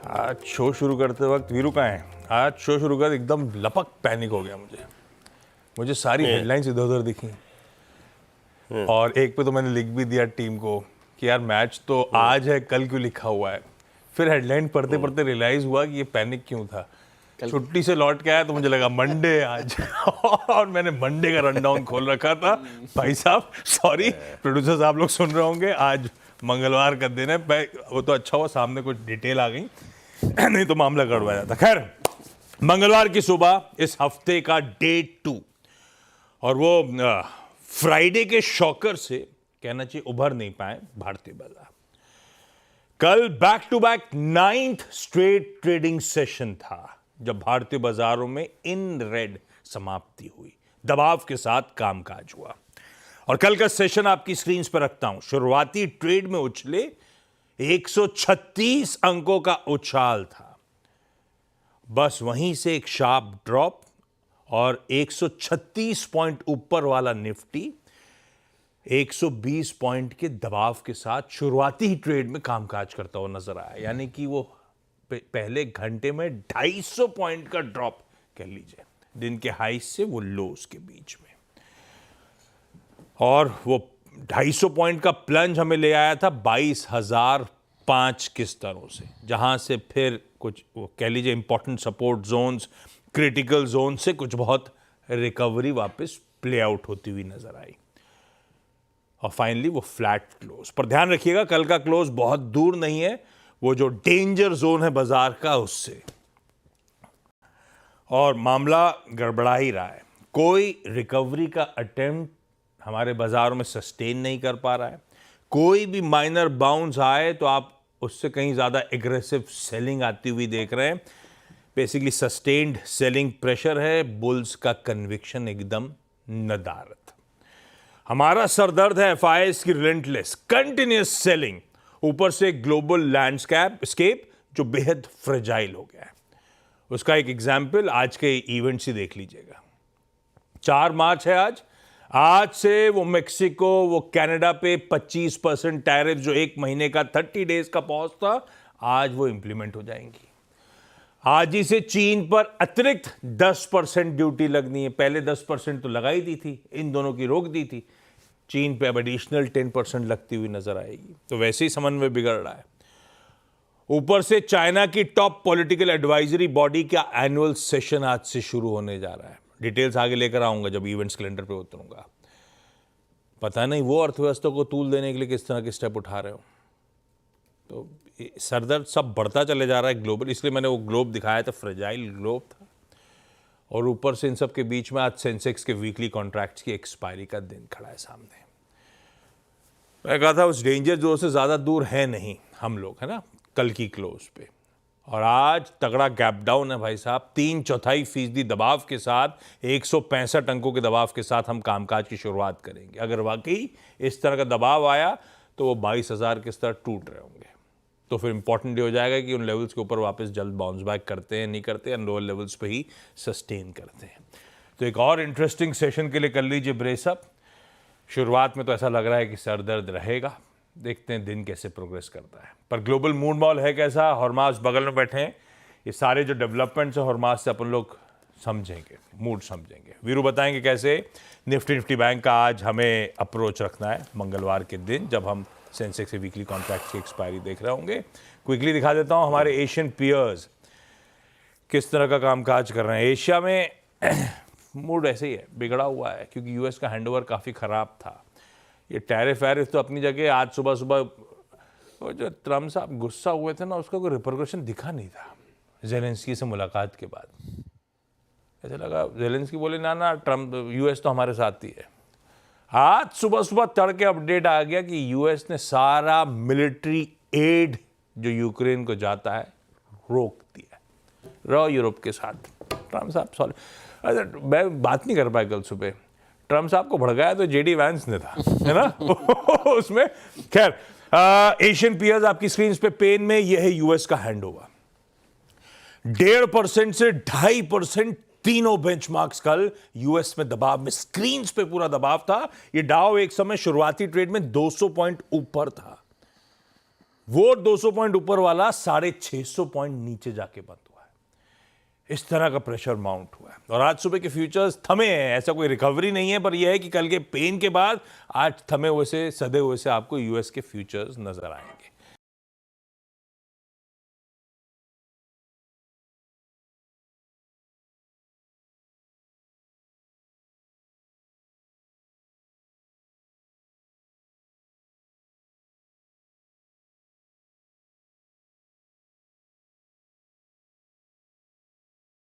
आज शो शुरू करते वक्त वीरू कहाँ है? आज शो शुरू कर एकदम लपक पैनिक हो गया मुझे सारी हेडलाइंस इधर उधर दिखी और एक पे तो मैंने लिख भी दिया टीम को कि यार मैच तो आज है, कल क्यों लिखा हुआ है। फिर हेडलाइन पढ़ते पढ़ते रियलाइज हुआ कि ये पैनिक क्यों था। छुट्टी से लौट के आया तो मुझे लगा मंडे आज और मैंने मंडे का रनडाउन खोल रखा था। भाई साहब सॉरी, प्रोड्यूसर साहब लोग सुन रहे होंगे, आज मंगलवार का दिन है। वो तो अच्छा हुआ सामने कुछ डिटेल आ गई, नहीं तो मामला गड़बड़ जाता। खैर, मंगलवार की सुबह इस हफ्ते का डे 2 और वो फ्राइडे के शॉकर से कहना चाहिए उभर नहीं पाए भारतीय बाजार। कल back to back 9th straight trading session था जब भारतीय बाजारों में इन रेड समाप्ति हुई, दबाव के साथ कामकाज हुआ। और कल का सेशन आपकी स्क्रीन पर रखता हूं। शुरुआती ट्रेड में उछले 136 अंकों का उछाल था, बस वहीं से एक शार्प ड्रॉप और 136 पॉइंट ऊपर वाला निफ्टी 120 पॉइंट के दबाव के साथ शुरुआती ही ट्रेड में कामकाज करता हुआ नजर आया। यानी कि वो पहले घंटे में 250 पॉइंट का ड्रॉप कह लीजिए, दिन के हाई से वो लोस के बीच में, और वो 250 पॉइंट का प्लंज हमें ले आया था 22,005 के स्तरों से, जहां से फिर कुछ वो कह लीजिए important support zones, critical zone से कुछ बहुत रिकवरी वापस प्ले आउट होती हुई नजर आई और फाइनली वो फ्लैट क्लोज। पर ध्यान रखिएगा, कल का क्लोज बहुत दूर नहीं है वो जो डेंजर जोन है बाजार का उससे, और मामला गड़बड़ा ही रहा है। कोई रिकवरी का अटेम्प्ट हमारे बाजारों में सस्टेन नहीं कर पा रहा है। कोई भी माइनर बाउंस आए तो आप उससे कहीं ज्यादा एग्रेसिव सेलिंग आती हुई देख रहे हैं। बेसिकली सस्टेन्ड सेलिंग प्रेशर है, बुल्स का कन्विक्शन एकदम नदारत। हमारा सरदर्द है एफआईआईज की रिलेंटलेस कंटिन्यूअस सेलिंग, ऊपर से ग्लोबल लैंडस्केप जो बेहद फ्रेजाइल हो गया है। उसका एक एग्जाम्पल आज के इवेंट्स ही देख लीजिएगा। 4 मार्च है आज से वो मेक्सिको, वो कनाडा पे 25% टैरिफ जो 1 महीने का 30 डेज का पॉज था, आज वो इंप्लीमेंट हो जाएंगी। आज ही से चीन पर अतिरिक्त 10% ड्यूटी लगनी है। पहले 10% तो लगाई दी थी, इन दोनों की रोक दी थी। चीन पे अब एडिशनल 10% लगती हुई नजर आएगी। तो वैसे ही समन्वय बिगड़ रहा है। ऊपर से चाइना की टॉप पॉलिटिकल एडवाइजरी बॉडी का एनुअल सेशन आज से शुरू होने जा रहा है। डिटेल्स आगे लेकर आऊंगा जब इवेंट्स कैलेंडर पे उतरूंगा। पता नहीं वो अर्थव्यवस्था को तूल देने के लिए किस तरह के स्टेप उठा रहे हो। तो सरदर्द सब बढ़ता चले जा रहा है ग्लोबल, इसलिए मैंने वो ग्लोब दिखाया था, फ्रेजाइल ग्लोब था। और ऊपर से इन सब के बीच में आज सेंसेक्स के वीकली कॉन्ट्रैक्ट्स की एक्सपायरी का दिन खड़ा है सामने। मैं कहा था उस डेंजर जोन से ज़्यादा दूर है नहीं हम लोग, है ना, कल की क्लोज पे। और आज तगड़ा गैप डाउन है भाई साहब, 3/4% दबाव के साथ 165 अंकों के दबाव के साथ हम कामकाज की शुरुआत करेंगे। अगर वाकई इस तरह का दबाव आया तो वो 22,000 के स्तर टूट रहे होंगे। तो फिर इंपॉर्टेंट ये हो जाएगा कि उन लेवल्स के ऊपर वापस जल्द बाउंस बैक करते हैं, नहीं करते हैं, लोअर लेवल्स पे ही सस्टेन करते हैं। तो एक और इंटरेस्टिंग सेशन के लिए कर लीजिए ब्रेसअप। शुरुआत में तो ऐसा लग रहा है कि सरदर्द रहेगा, देखते हैं दिन कैसे प्रोग्रेस करता है। पर ग्लोबल मूड मॉल है कैसा, हॉर्मास बगल में बैठे हैं, ये सारे जो डेवलपमेंट्स हैं हॉर्मास से अपन लोग समझेंगे, मूड समझेंगे। वीरू बताएंगे कैसे निफ्टी बैंक का आज हमें अप्रोच रखना है मंगलवार के दिन, जब हम सेंसेक्स के वीकली कॉन्ट्रैक्ट की एक्सपायरी देख रहे होंगे। क्विकली दिखा देता हूं हमारे एशियन पीयर्स किस तरह का कामकाज कर रहे हैं। एशिया में मूड ऐसे ही है, बिगड़ा हुआ है, क्योंकि यूएस का हैंडओवर काफ़ी ख़राब था। ये टैरिफ तो अपनी जगह, आज सुबह वो जो ट्रम्प साहब गुस्सा हुए थे ना, उसका कोई रिपरकशन दिखा नहीं था जेलेंस्की से मुलाकात के बाद। ऐसा लगा जेलेंस्की बोले ना ट्रम्प, यूएस तो हमारे साथ ही है। आज सुबह तड़के अपडेट आ गया कि यूएस ने सारा मिलिट्री एड जो यूक्रेन को जाता है रोक दिया, रॉ यूरोप के साथ। ट्रम्प साहब सॉरी, मैं बात नहीं कर पाया कल सुबह। ट्रम्प साहब को भड़काया तो जेडी वैंस ने था, है ना उसमें। खैर, एशियन पीयर्स आपकी स्क्रीन पे पेन में, यह है यूएस का हैंडओवर। 1.5% से 2.5% तीनों बेंचमार्क्स कल यूएस में दबाव में, स्क्रीन पे पूरा दबाव था। ये डाउ एक समय शुरुआती ट्रेड में 200 पॉइंट ऊपर था। वो 200 पॉइंट ऊपर वाला 650 पॉइंट नीचे जाके बंद हुआ है। इस तरह का प्रेशर माउंट हुआ है और आज सुबह के फ्यूचर्स थमे हैं। ऐसा कोई रिकवरी नहीं है, पर यह है कि कल के पेन के बाद आज थमे हुए से, सदे हुए से आपको यूएस के फ्यूचर्स नजर आएंगे।